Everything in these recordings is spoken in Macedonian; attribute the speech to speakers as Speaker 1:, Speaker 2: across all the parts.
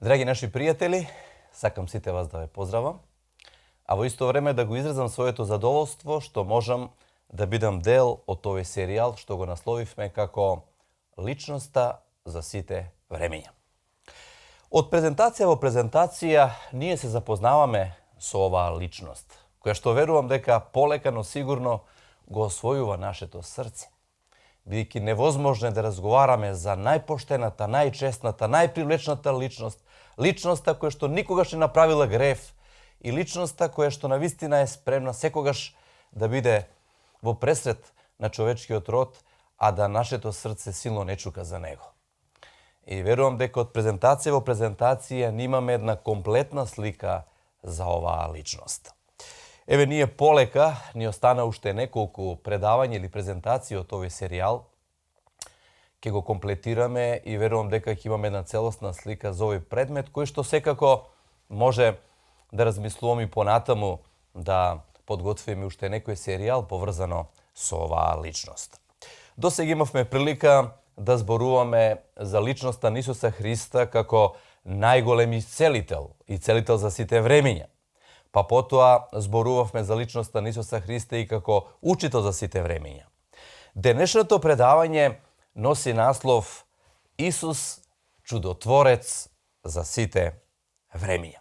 Speaker 1: Драги наши пријатели, сакам сите вас да ве поздравам, а во исто време да го изразам своето задоволство што можам да бидам дел од овој серијал што го насловивме како Личноста за сите времења. Од презентација во презентација ние се запознаваме со оваа личност, која што верувам дека полека, но сигурно го освојува нашето срце. Бидејќи невозможно е да разговараме за најпоштената, најчестната, најпривлечната личност, личноста која што никогаш не направила грев и личноста која што навистина е спремна секогаш да биде во пресред на човечкиот род, а да нашето срце силно не чука за него. И верувам дека од презентација во презентација имаме една комплетна слика за оваа личност. Еве ние полека ни остана уште неколку предавања или презентации од овој серијал. Ќе го комплетираме и верувам дека ќе имаме една целосна слика за овој предмет кој што секако може да размислуваме и понатаму да подготвиме уште некој серијал поврзано со оваа личност. Досега имавме прилика да зборуваме за личноста на Исуса Христа како најголеми целител и целител за сите времења. Па потоа зборувавме за личноста на Исуса Христа и како учител за сите времења. Денешното предавање носи наслов Исус чудотворец за сите времења.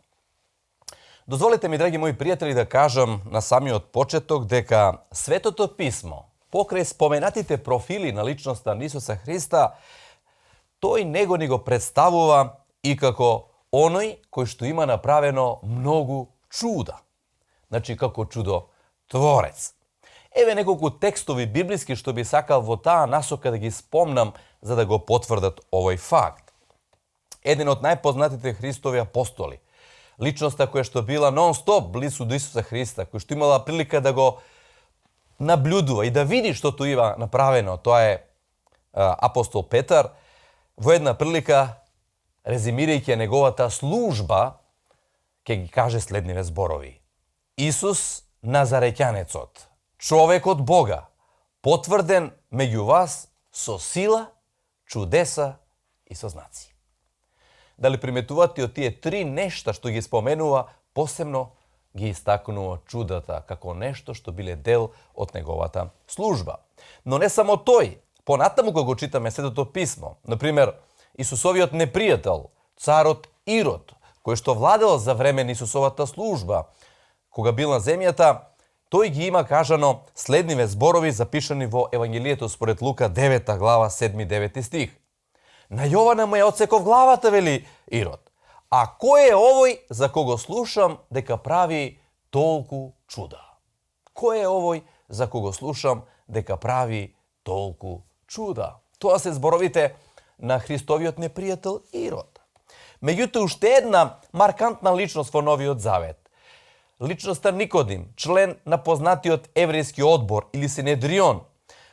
Speaker 1: Дозволете ми, драги мои пријатели, да кажам на самиот почеток дека Светото писмо, покрај споменатите профили на личноста на Исуса Христа, тој него ни го представува и како оној кој што има направено многу чуда. Значи, како чудотворец. Еве неколку текстови библиски што би сакал во таа насока да ги спомнам за да го потврдат овој факт. Еден од најпознатите Христови апостоли, личноста која што била нон-стоп близу до Исуса Христа, која што имала прилика да го наблюдува и да види што тој има направено, тоа е апостол Петар, во една прилика, резимирајќи неговата служба, ќе ги каже следниве зборови. Исус Назареќанецот, човек од Бога, потврден меѓу вас со сила, чудеса и со знаци. Дали приметувате од тие три нешта што ги споменува, посебно ги истакнува чудата како нешто што биле дел од неговата служба. Но не само тој, понатаму кога го читаме Светото писмо, например, Исусовиот непријател, царот Ирод, кој што владел за време на Исусовата служба, кога бил на земјата, тој ги има кажано следниве зборови запишани во Евангелието според Лука 9 глава 7-9 стих. На Јована му ја отсеков главата, вели Ирод. А кој е овој за кого слушам дека прави толку чуда? Кој е овој за кого слушам дека прави толку чуда? Тоа се зборовите на Христовиот непријател Ирод. Меѓутоа, уште една маркантна личност во Новиот Завет. Личноста Никодим, член на познатиот еврејски одбор или Синедрион,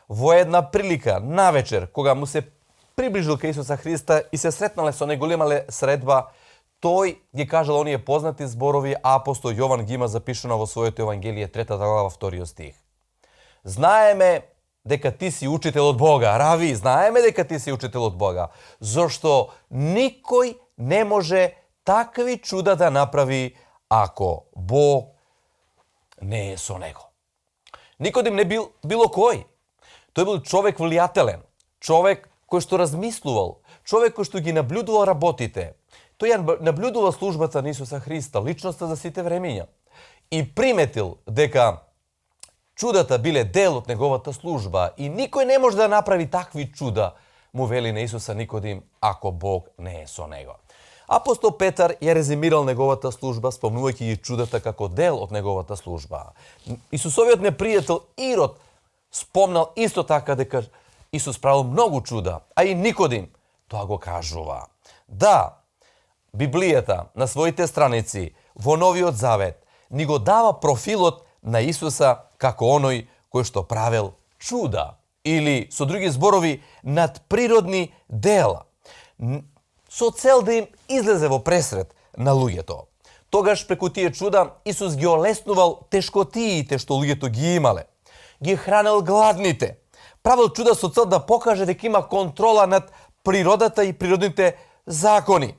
Speaker 1: во една прилика навечер, кога му се приближил кај Исуса Христа и се сретнале со него, имале средба, тој ги кажал оние познати зборови, а апостол Јован ги има запишано во своето Евангелие 3 глава 2 стих. Знаеме дека ти си учител од Бога. Рави, знаеме дека ти си учител од Бога. Зошто никој не може такви чуда да направи ако Бог не е со него. Никодим не бил било кој. Тој бил човек влијателен, човек кој што размислувал, човек кој што ги наблюдувал работите. Тој ја наблюдувал службата на Исуса Христа, личноста за сите времења. И приметил дека чудата биле дел од неговата служба и никој не може да направи такви чуда, му вели на Исуса Никодим, ако Бог не е со него. Апостол Петар ја резимирал неговата служба, спомнувајќи ги чудата како дел од неговата служба. Исусовиот непријател Ирод спомнал исто така дека Исус правил многу чуда, а и Никодим тоа го кажува. Да, Библијата на своите страници во Новиот Завет ни го дава профилот на Исуса како оној кој што правил чуда или, со други зборови, надприродни дела, со цел да им излезе во пресред на луѓето. Тогаш преку тие чуда Исус ги олеснувал тешкотиите што луѓето ги имале. Ги хранел гладните. Правил чуда со цел да покаже дека има контрола над природата и природните закони.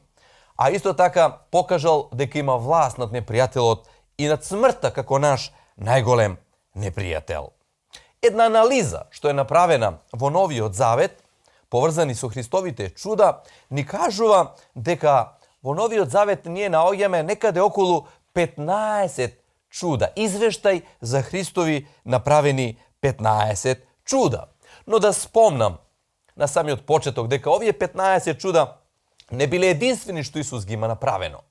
Speaker 1: а исто така покажал дека има власт над непријателот и над смртта како наш најголем непријател. Една анализа што е направена во Новиот Завет, поврзани со Христовите чуда, ни кажува дека во Новиот Завет ние наоѓаме некаде околу 15 чуда. Извештај за Христови направени 15 чуда. Но да спомнам на самиот почеток дека овие 15 чуда не биле единствени што Исус ги има направено.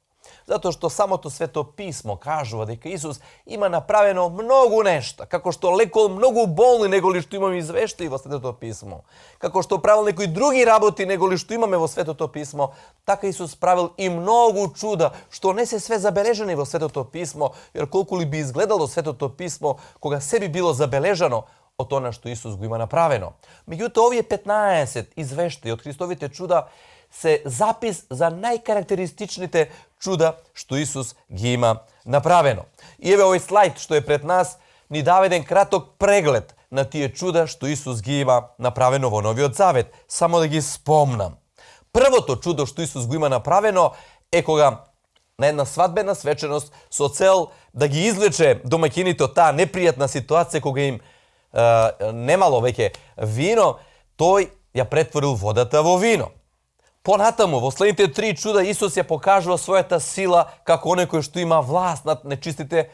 Speaker 1: Затоа што самото Свето Писмо кажува дека Исус има направено многу нешта, како што лекол многу болни неголи што имаме извештаи во Светото Писмо, како што правил некои други работи неголи што имаме во Светото Писмо, така Исус правил и многу чуда што не се све забележани во Светото Писмо, jer колку ли би изгледало Светото Писмо кога се би било забележано од она што Исус го има направено. Меѓутоа овие 15 извештаи од Христовите чуда се запис за најкарактеристичните чуда што Исус ги има направено. И еве овој слайд што е пред нас ни дава еден краток преглед на тие чуда што Исус ги има направено во Новиот Завет. Само да ги спомнам. Првото чудо што Исус го има направено е кога на една свадбена свеченост со цел да ги извлече домаќините од таа непријатна ситуација кога им немало веќе вино, тој ја претворил водата во вино. Понатаму, во следните 3 чуда, Исус ја покажува својата сила како оној кој што има власт над нечистите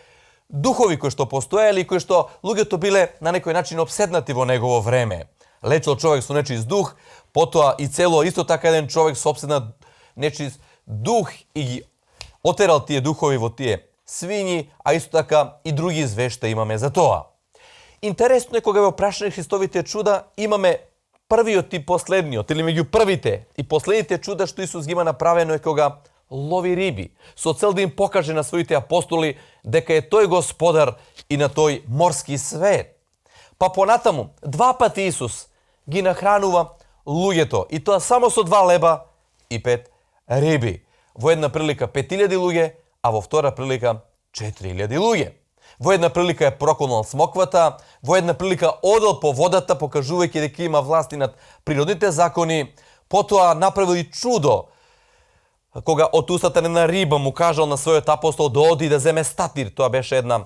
Speaker 1: духови кои што постоеле и кои што луѓето биле на некој начин обседнати во негово време. Лечил човек со нечист дух, потоа и цело исто така еден човек со обседнат нечист дух и ги отерал тие духови во тие свињи, а исто така и други извешта имаме за тоа. Интересно е кога во прашање Христовите чуда имаме првиот и последниот, или меѓу првите и последните чуда што Исус ги има направено е кога лови риби, со цел да им покаже на своите апостоли дека е тој господар и на тој морски свет. Па понатаму, 2 пати Исус ги нахранува луѓето, и тоа само со 2 леба и 5 риби. Во една прилика 5000 луѓе, а во втора прилика 4000 луѓе. Во една прилика е проколнал смоквата, во една прилика одел по водата, покажувајќи дека има власти над природните закони, потоа направил и чудо, кога од устата на една риба му кажал на својот апостол да оди да земе статир. Тоа беше една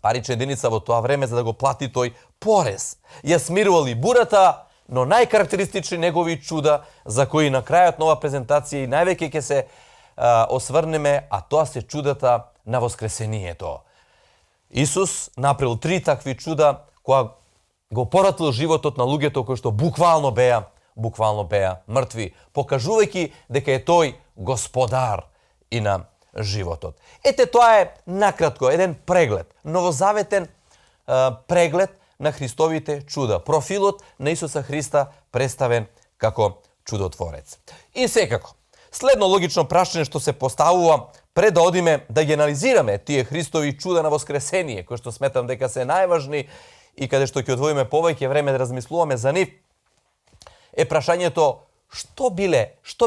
Speaker 1: парична единица во тоа време за да го плати тој порез. Ја смирувал и бурата, но најкарактеристични негови чуда за кои на крајот на оваа презентација и највеќе ќе се осврнеме, а тоа се чудата на воскресението. Исус направил 3 такви чуда која го поратил животот на луѓето кои што буквално беа мртви, покажувајќи дека е тој господар и на животот. Ете, тоа е накратко еден преглед, новозаветен преглед на Христовите чуда, профилот на Исуса Христа представен како чудотворец. И секако, следно логично прашање што се поставува пред да одиме да ги анализираме тие Христови чуда на воскресение, кои што сметам дека се најважни и каде што ќе одвоиме повеќе време да размислуваме за нив, е прашањето што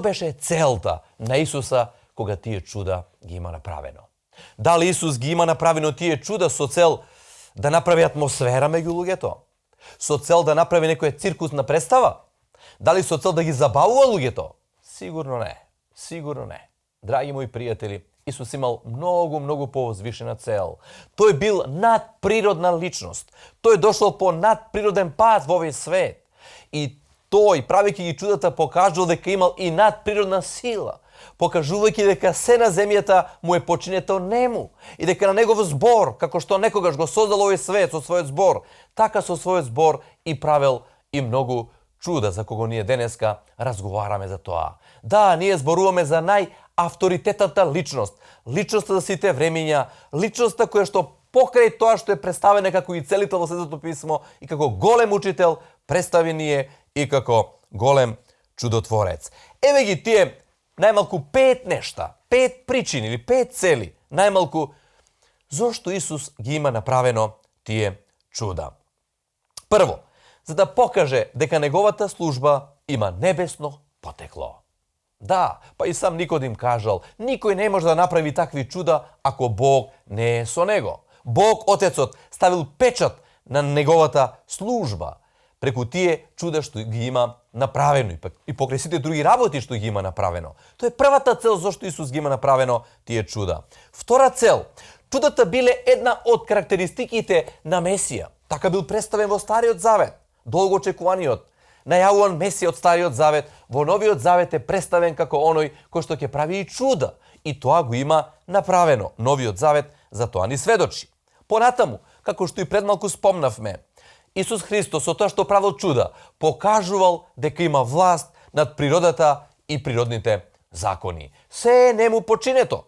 Speaker 1: беше целта на Исуса кога тие чуда ги има направено. Дали Исус ги има направено тие чуда со цел да направи атмосфера меѓу луѓето? Со цел да направи некоја циркусна представа? Дали со цел да ги забавува луѓето? Сигурно не. Сигурно не. Драги мои пријатели, Исус имал многу повозвишена цел. Тој бил надприродна личност. Тој дошол по надприроден пат во овој свет. И тој, правејќи ги чудата, покажал дека имал и надприродна сила, покажувајќи дека се на земјата му е починето нему и дека на негов збор, како што некогаш го создал овој свет со својот збор, така со својот збор и правел и многу чуда за кого ние денеска разговараме за тоа. Да, ние зборуваме за најавторитетната личност, личноста за сите времења, личноста која што покрај тоа што е представена како и целител во Светото Писмо и како голем учител, представен е и како голем чудотворец. Еве ги тие најмалку 5 нешта, 5 причини или 5 цели, најмалку зошто Исус ги има направено тие чуда. Прво, за да покаже дека неговата служба има небесно потекло. Да, па и сам Никодим кажал, никој не може да направи такви чуда ако Бог не е со него. Бог Отецот ставил печат на неговата служба. преку тие чуда што ги има направено и покрај сите други работи што ги има направено. Тоа е првата цел зашто Исус ги има направено тие чуда. Втора цел, чудата биле една од карактеристиките на Месија. Така бил представен во Стариот Завет, долго очекуваниот, најавуван Месија од Стариот Завет, во Новиот Завет е представен како оној кој што ќе прави и чуда. И тоа го има направено. Новиот Завет за тоа ни сведочи. Понатаму, како што и пред малку спомнавме, Исус Христос со тоа што правил чуда, покажувал дека има власт над природата и природните закони. Се е нему починето.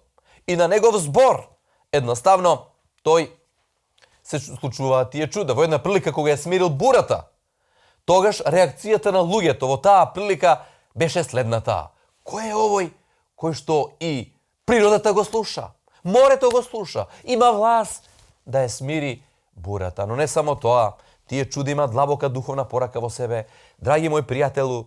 Speaker 1: И на негов збор, едноставно, тој се случуваат тие чуда. Во една прилика кога ја смирил бурата, тогаш реакцијата на луѓето во таа прилика беше следната. Кој е овој кој што и природата го слуша? Морето го слуша. Има власт да ја смири бурата. Но не само тоа, тие чуди имаат длабока духовна порака во себе. Драги мој пријателу,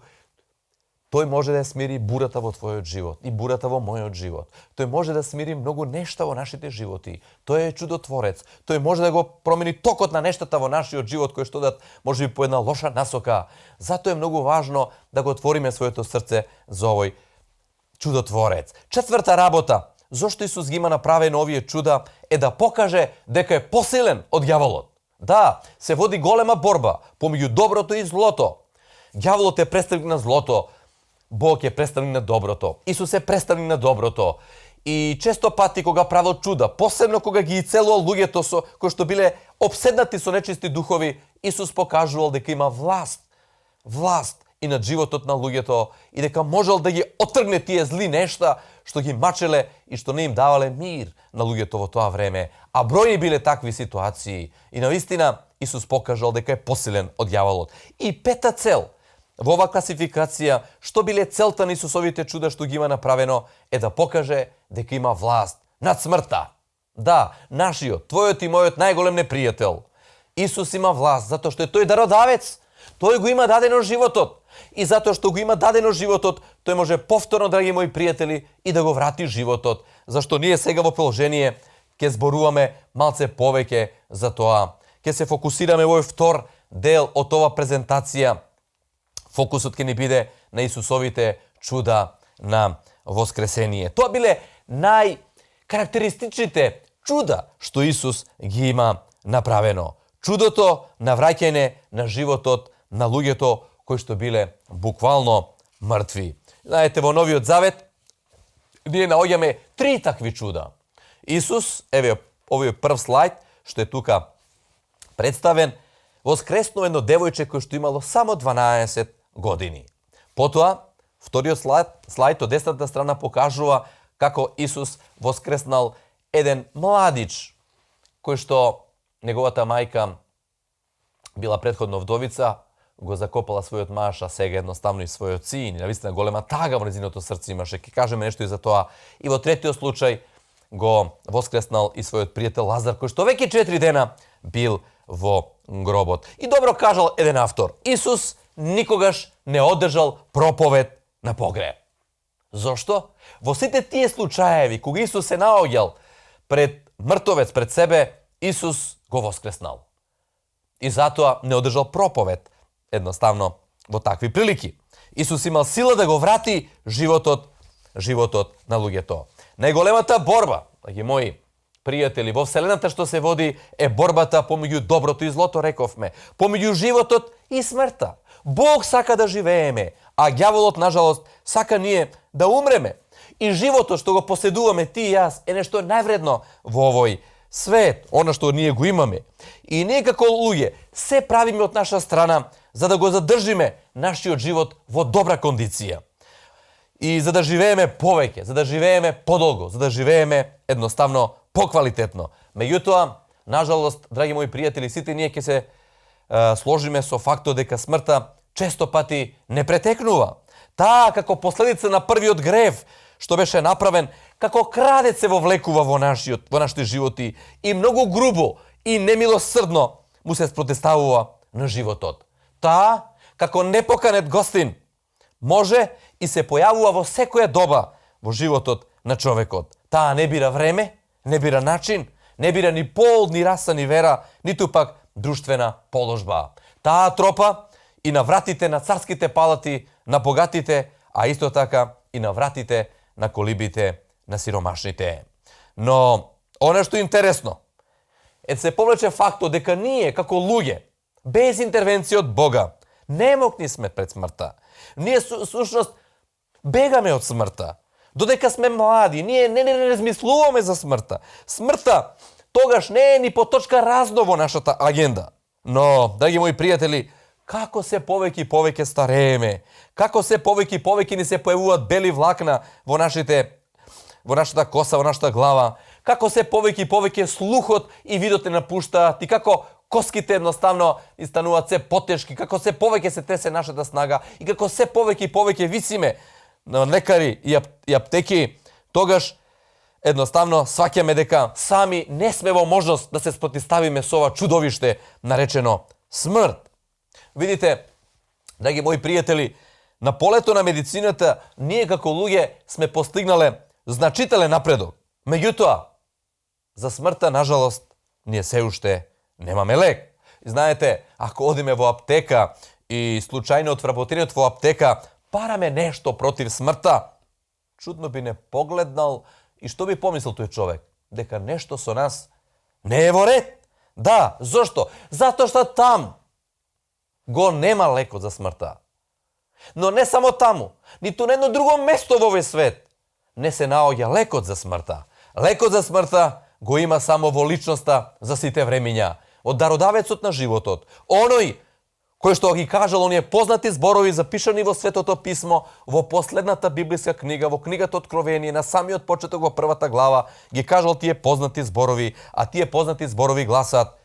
Speaker 1: тој може да ја смири бурата во твојот живот и бурата во мојот живот. Тој може да смири многу нешта во нашите животи. Тој е чудотворец. Тој може да го промени токот на нештата во нашиот живот кои што дат може би по една лоша насока. Затоа е многу важно да го отвориме своето срце за овој чудотворец. Четврта работа, зошто Исус ги има направено овие чуда, е да покаже дека е посилен од ѓаволот. Да, се води голема борба помеѓу доброто и злото. Ѓаволот е представник на злото, Бог е представник на доброто. Исус е представник на доброто. И често пати кога правил чуда, посебно кога ги ицелувал луѓето со кои што биле обседнати со нечисти духови, Исус покажувал дека има власт и над животот на луѓето и дека можел да ги оттргне тие зли нешта што ги мачеле и што не им давале мир на луѓето во тоа време. А бројни биле такви ситуации. И навистина Исус покажал дека е посилен од ѓаволот. И пета цел во оваа класификација, што биле целта на Исусовите чуда што ги има направено, е да покаже дека има власт над смртта. Да, нашиот, твојот и мојот најголем непријател. Исус има власт затоа што е тој дародавец. Тој го има дадено животот. И затоа што го има дадено животот, тој може повторно, драги мои пријатели, и да го врати животот. Зашто ние сега во положение ќе зборуваме малце повеќе за тоа. Ќе се фокусираме во втор дел од ова презентација. Фокусот ќе ни биде на Исусовите чуда на воскресение. Тоа биле најкарактеристичните чуда што Исус ги има направено. Чудото на враќање на животот на луѓето кои што биле буквално мртви. Знаете, во Новиот Завет ние наоѓаме 3 такви чуда. Исус, еве овој прв слајд што е тука представен, воскреснува едно девојче кој што имало само 12 години. Потоа, вториот слајд од десната страна покажува како Исус воскреснал еден младич кој што неговата мајка била претходно вдовица, го закопала својот маж, а сега едноставно и својот син. И навистина голема тага во незиното срце имаше. Ќе кажеме нешто и за тоа. И во третиот случај го воскреснал и својот пријател Лазар, кој што веќе 4 дена бил во гробот. И добро кажал еден автор. Исус никогаш не одржал проповед на погреб. Зошто? Во сите тие случаеви кога Исус се наоѓал пред мртовец пред себе, Исус го воскреснал. И затоа не одржал проповед едноставно во такви прилики. Исус имал сила да го врати животот на луѓето. Најголемата борба, драги мои пријатели, во вселената што се води е борбата помеѓу доброто и злото, рековме, помеѓу животот и смртта. Бог сака да живееме, а ѓаволот, нажалост, сака ние да умреме. И животот што го поседуваме ти и јас е нешто највредно во овој свет, она што ние го имаме. И ние како луѓе се правиме од наша страна за да го задржиме нашиот живот во добра кондиција. И за да живееме повеќе, за да живееме подолго, за да живееме едноставно поквалитетно. Меѓутоа, нажалост, драги мои пријатели, сите ние ќе се сложиме со фактот дека смртта често пати не претекнува. Таа како последица на првиот грев што беше направен, како крадец се вовлекува во нашите животи и многу грубо и немилосрдно му се спротиставува на животот. Таа, како непоканет гостин, може и се појавува во секоја доба во животот на човекот. Таа не бира време, не бира начин, не бира ни пол, ни раса, ни вера, ниту пак друштвена положба. Таа тропа и на вратите на царските палати на богатите, а исто така и на вратите на колибите на сиромашните. Но, оно што е интересно, се повлече фактот дека ние, како луѓе, без интервенција од Бога, немокни сме пред смртта. Ние, сушност, бегаме од смртта. Додека сме млади, ние не размислуваме за смртта. Смртта тогаш не е ни по точка разно во нашата агенда. Но, драги мои пријатели, како се повеќе и повеќе старееме, како се повеќе и повеќе ни се појавуваат бели влакна во нашата коса, во нашата глава, како се повеќе и повеќе слухот и видот не напуштаат и како коските едноставно и стануваат се потешки, како се повеќе се тресе нашата снага и како се повеќе и повеќе висиме на лекари и аптеки, тогаш едноставно сваќаме дека сами не сме во можност да се спротивставиме со ова чудовиште наречено смрт. Видите, драги мои пријатели, на полето на медицината ние како луѓе сме постигнале значителен напредок. Меѓутоа, за смртта, нажалост, ние се уште немаме лек. И знаете, ако одиме во аптека и случајно од вработениот во аптека параме нешто против смртта, чудно би не погледнал и што би помислил тој човек? Дека нешто со нас не е во ред. Да, зошто? Затоа што там го нема лекот за смртта. Но не само таму, ниту на едно друго место во овој свет не се наоѓа лекот за смртта. Лекот за смртта го има само во личноста за сите времиња, од дародавецот на животот, оној кој што ги кажал оние познати зборови запишани во Светото писмо, во последната библиска книга, во книгата Откровение, на самиот почеток во првата глава, ги кажал тие познати зборови, а тие познати зборови гласат: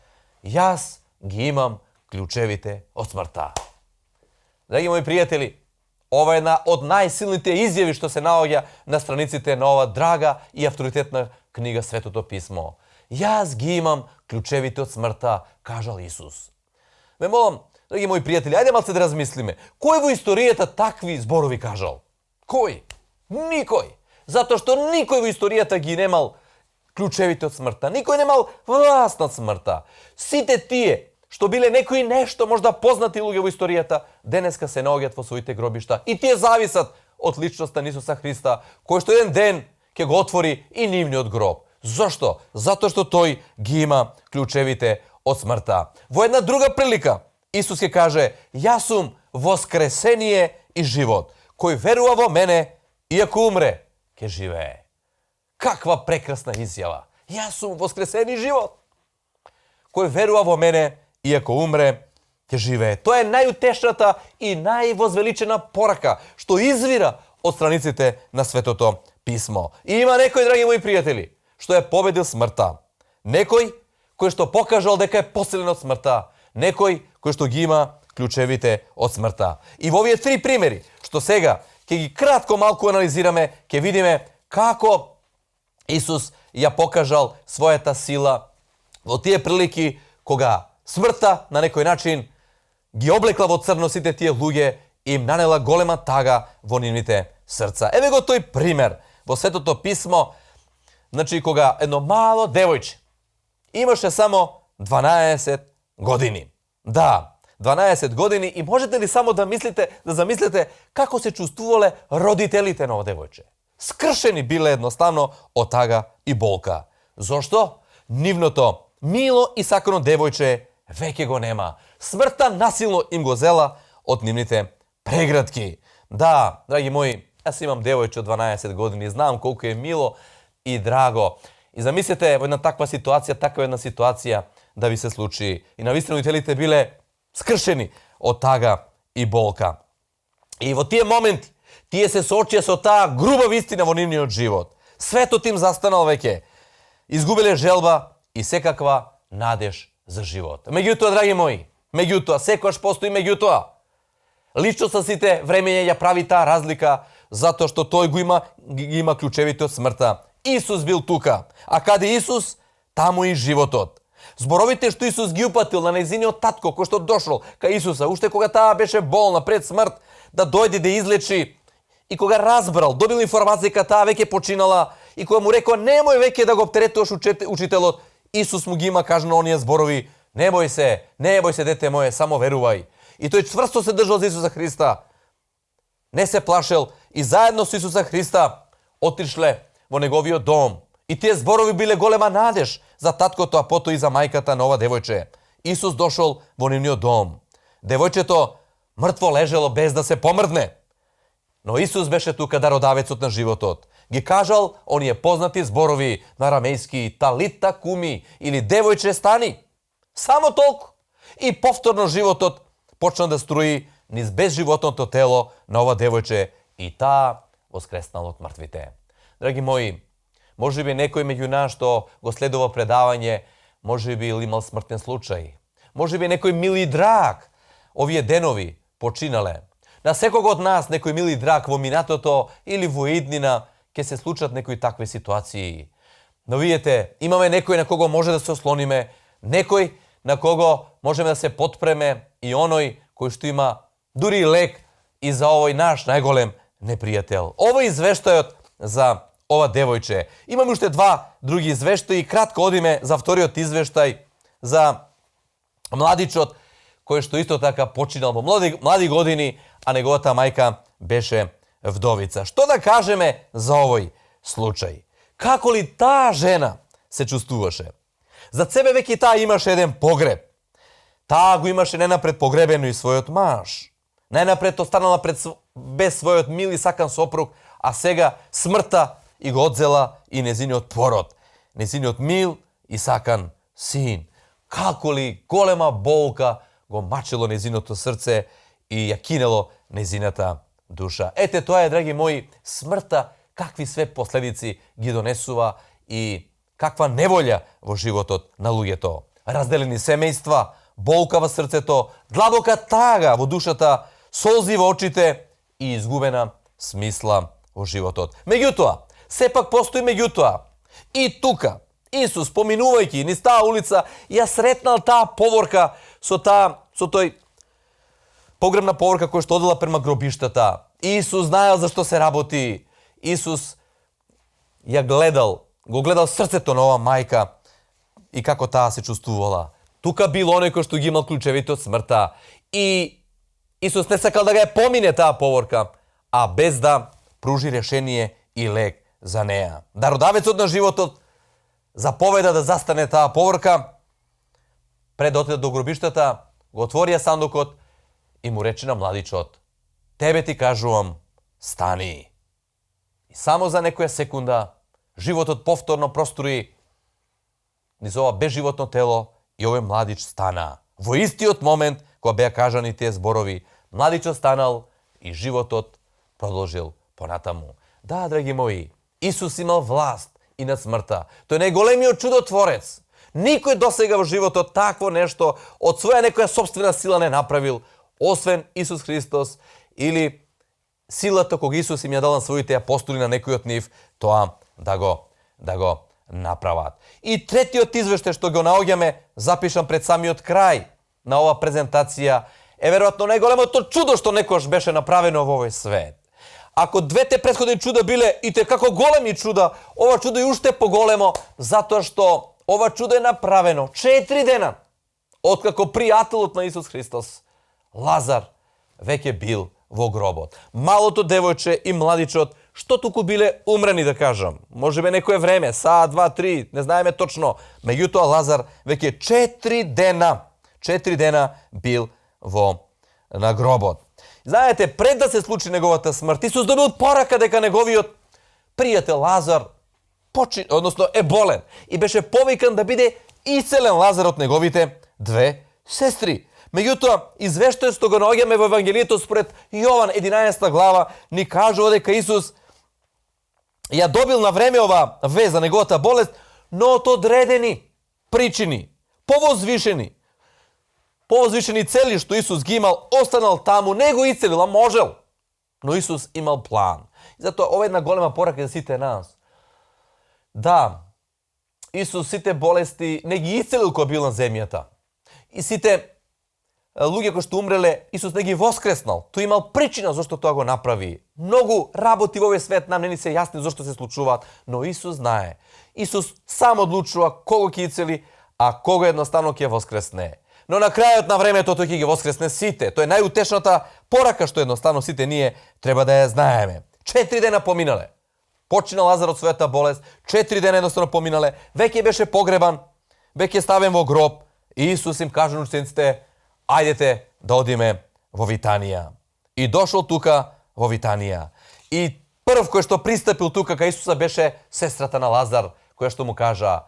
Speaker 1: јас ги имам клучевите од смртта. Драги мои пријатели, ова е една од најсилните изјави што се наоѓа на страниците на ова драга и авторитетна книга Светото писмо. Јас ги имам клучевите од смртта, кажал Исус. Ме молам, драги мои пријатели, ајде малце да размислиме. Кој во историјата такви зборови кажал? Кој? Никој. Затоа што никој во историјата ги немал клучевите од смртта. Никој немал власт над смртта. Сите тие што биле некои нешто можда познати луѓе во историјата, денеска се наоѓаат во своите гробишта и тие зависат од личноста на Исуса Христа, кој што еден ден ќе го отвори и нивниот гроб. Зошто? Затоа што тој ги има клучевите од смртта. Во една друга прилика Исус ќе каже: јас сум воскресение и живот. Кој верува во мене, иако умре, ќе живее. Каква прекрасна изјава. Јас сум воскресение и живот. Кој верува во мене, иако умре, ќе живее. Тоа е најутешната и највозвеличена порака што извира од страниците на Светото писмо. И има некој, драги мои пријатели, што е победил смртта. Некој кој што покажал дека е посилен од смртта. Некој кој што ги има клучевите од смртта. И во овие три примери, што сега ќе ги кратко малку анализираме, ќе видиме како Исус ја покажал својата сила во тие прилики кога смртта на некој начин ги облекла во црно сите тие луѓе и им нанела голема тага во нивните срца. Еве го тој пример во Светото писмо, значи кога едно мало девојче имаше само 12 години. Да, 12 години и можете ли само да замислите како се чувствувале родителите на овој девојче? Скршени биле едноставно од тага и болка. Зошто? Нивното мило и сакано девојче веќе го нема. Смртта насилно им го зела од нивните прегратки. Да, драги мои, јас имам девојче од 12 години, знам колку е мило и драго. И замислете во една таква ситуација да ви се случи. И навистина родителите биле скршени од тага и болка. И во тие моменти, тие се соочија со таа груба вистина во нивниот живот. Светот им застанал веќе. Изгубиле желба и секаква надеж за живот. Меѓутоа, драги мои, секогаш постои меѓутоа. Лично со сите времења ја прави таа разлика, затоа што тој ги има клучевите од смртта. Исус бил тука. А каде Исус, таму и животот. Зборовите што Исус ги упатил на нејзиниот татко, кој што дошол кај Исуса, уште кога таа беше болна пред смрт, да дојде да излечи, и кога разбрал, добил информација дека таа веќе починала, и кога му рекол: немој веќе да го оптеретуваш учителот, Исус му ги има кажано оние зборови: не бој се, дете моје, само верувај. И тој чврсто се држал за Исуса Христа. Не се плашел и заедно со Исуса Христа отишле во неговиот дом. И тие зборови биле голема надеж за таткото, а потоа и за мајката на ова девојче. Исус дошол во нивниот дом. Девојчето мртво лежело без да се помрдне. Но Исус беше тука дародавецот на животот. Ги кажал оние познати зборови на арамејски талита куми или девојче стани. Само толку. И повторно животот почна да струи низ безживотното тело на ова девојче и таа воскреснала од мртвите. Драги мои, можеби некој меѓу нас што го следува предавање, можеби имал смртен случај. Можеби некој мили драг овие денови починале. На секого од нас некој мили драг во минатото или во иднина ќе се случат некои такви ситуации. Но видите, имаме некој на кого може да се ослониме, некој на кого можеме да се потпреме и оној кој што има дури лек и за овој наш најголем непријател. Ова извештајот за ова девојче. Имаме уште два други извештаи. Кратко одиме за вториот извештај за младичот кој што исто така починал во млади години, а неговата мајка беше вдовица. Што да кажеме за овој случај? Како ли таа жена се чувствуваше? За себе веќе таа имаше еден погреб. Таа го имаше најнапред погребено и својот маж. Најнапред останала без својот мил и сакан сопруг, а сега смртта и го одзела и незиниот пород. Незиниот мил и сакан син. Како ли голема болка го мачело незиното срце и ја кинело незината душа. Ете, тоа е, драги мои, смртта, какви све последици ги донесува и каква неволја во животот на луѓето. Разделени семејства, болка во срцето, длабока тага во душата, солзи во очите и изгубена смисла во животот. Меѓутоа, сепак постои меѓутоа. И тука, Исус, поминувајќи низ таа улица, ја сретнал таа поворка со тој погребна поворка која што одела према гробиштата. Исус знаел за што се работи. Исус го гледал срцето на оваа мајка и како таа се чувствувала. Тука бил оној кој што ги имал клучевите од смртта. И Исус не сакал да ја помине таа поворка, а без да пружи решение и лек за неа. Дародавецот на животот заповеда да застане таа поворка, пред да отиде до гробиштата, го отворија сандукот и му рече на младичот: тебе ти кажувам, стани. И само за некоја секунда животот повторно проструи низ ова безживотно тело и овој младич стана. Во истиот момент кога беа кажани тие зборови, младичот станал и животот продолжил понатаму. Да, драги мои, Исус имал власт и над смртта. Тој е најголемиот чудотворец. Никој досега во животот такво нешто од своја некоја собствена сила не направил, освен Исус Христос или силата кога Исус им ја дал на своите апостоли, на некој од нив, тоа да го направат. И третиот извештај што го наоѓаме, запишам пред самиот крај на ова презентација, е веројатно најголемото чудо што некош беше направено во овој свет. Ако двете претходни чуда биле и те како големи чуда, ова чудо е уште поголемо, затоа што ова чудо е направено 4 дена откако пријателот на Исус Христос, Лазар, веќе бил во гробот. Малото девојче и младичот, што туку биле умрени, да кажам. Можебе некое време, саат, 2, 3, не знаеме точно. Меѓутоа Лазар веќе 4 дена бил на гробот. Знаете, пред да се случи неговата смрт, Исус добил порака дека неговиот пријател Лазар е болен и беше повикан да биде исцелен Лазар од неговите две сестри. Меѓутоа, извештајот што го наоѓаме во Евангелието според Јован 11 глава ни кажува дека Исус ја добил на време ова вест за неговата болест, но од одредени причини, повозвишени цели што Исус ги имал, останал таму, не го исцелил, а можел. Но Исус имал план. И затоа ова е една голема порака за сите нас. Да, Исус сите болести не ги исцелил кога бил на земјата. И сите луѓе кои што умреле, Исус не ги воскреснал. Тој имал причина зашто тоа го направи. Многу работи во овој свет нам не ни се јасни зашто се случуваат, но Исус знае. Исус сам одлучува кого ќе исцели, а кого едноставно ќе воскресне. Но на крајот на времето тој ќе ги воскресне сите. Тоа е најутешната порака што едноставно сите ние треба да ја знаеме. 4 дена поминале. Почина Лазар од својата болест, 4 дена едноставно поминале, веќе беше погребан, веќе ставен во гроб, и Исус им каже на учениците: ајдете да одиме во Витанија. И дошол тука во Витанија. И прв кој што пристапил тука кај Исуса беше сестрата на Лазар, која што му кажа: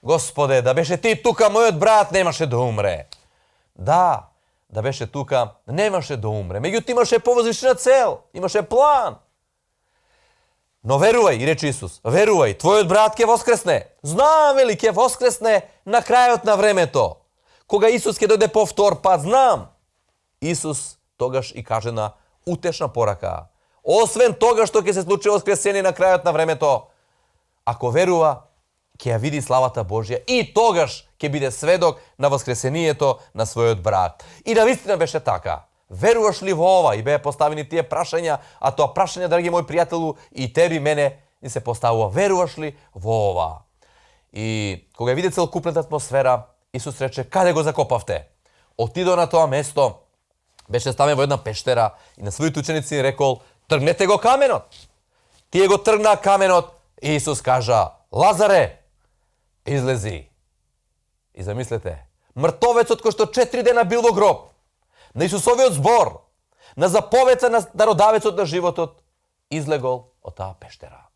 Speaker 1: Господе, да беше ти тука, мојот брат немаше да умре. Да беше тука, немаше да умре. Меѓутоа имаше повозвишена цел, имаше план. Но верувај, и рече Исус, верувај, твојот брат ќе воскресне. Знам, вели, ќе воскресне на крајот на времето. Кога Исус ќе дојде повтор пат, знам. Исус тогаш и каже на утешна порака. Освен тога што ќе се случи воскресение на крајот на времето, ако верува, ќе ја види славата Божја и тогаш ќе биде сведок на воскресението на својот брат. И навистина беше така. Веруваш ли во ова? И беа поставени тие прашања, а тоа прашање, драги мој пријателу, и теби мене ни се поставува. Веруваш ли во ова? И кога виде целокупната атмосфера, Исус рече: каде го закопавте? Отидо на тоа место, беше ставен во една пештера и на своите ученици рекол: тргнете го каменот. Тие го тргнаа каменот и Исус кажа: Лазаре, излези. И замислете, мртовецот кој што 4 дена бил во гроб, на Исусовиот збор, на заповеда на народавецот на животот, излегол од таа пештера.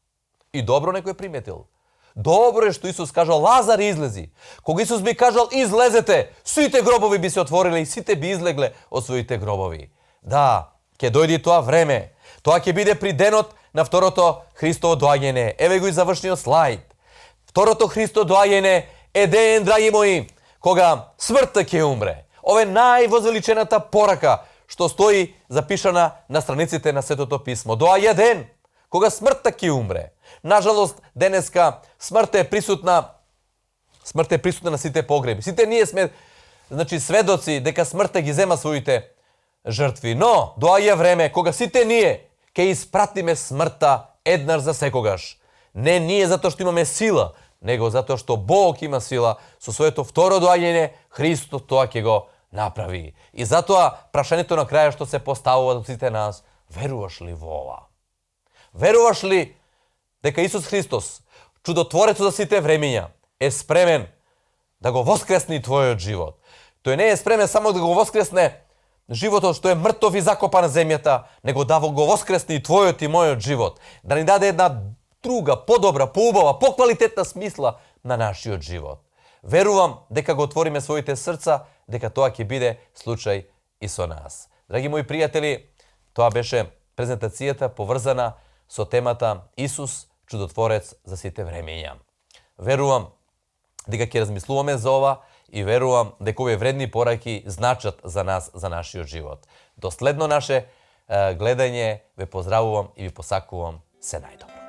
Speaker 1: И добро некој приметил. Добро е што Исус кажал: Лазар, излези. Кога Исус би кажал: излезете, сите гробови би се отвориле и сите би излегле од своите гробови. Да, ќе дојде тоа време. Тоа ќе биде при денот на второто Христово доаѓање. Еве го и завршниот слајд. Второто Христово доаѓање е ден, драги мои, кога смртта ќе умре. Ова е највозвеличената порака што стои запишана на страниците на Светото писмо. Доаѓа ден кога смртта ќе умре. Нажалост, денеска смртта е присутна на сите погреби. Сите ние сме сведоци дека смртта ги зема своите жртви. Но доаѓа време кога сите ние ќе испратиме смртта еднаш за секогаш. Не ние затоа што имаме сила, него затоа што Бог има сила. Со своето второ доаѓање Христос тоа ќе го направи. И затоа прашањето на крајот што се поставува од сите нас: веруваш ли во ова? Веруваш ли дека Исус Христос, чудотворецот за сите времиња, е спремен да го воскресни твојот живот? Тој не е спремен само да го воскресне животот што е мртов и закопан на земјата, него да го воскресни твојот и мојот живот, да ни даде една друга, подобра, поубава, поквалитетна смисла на нашиот живот. Верувам дека го отвориме своите срца, дека тоа ќе биде случај и со нас. Драги мои пријатели, тоа беше презентацијата поврзана со темата Исус, чудотворец за сите времења. Верувам дека ќе размислуваме за ова и верувам дека овие вредни пораки значат за нас, за нашиот живот. До следно наше гледање ве поздравувам и ви посакувам се најдобро.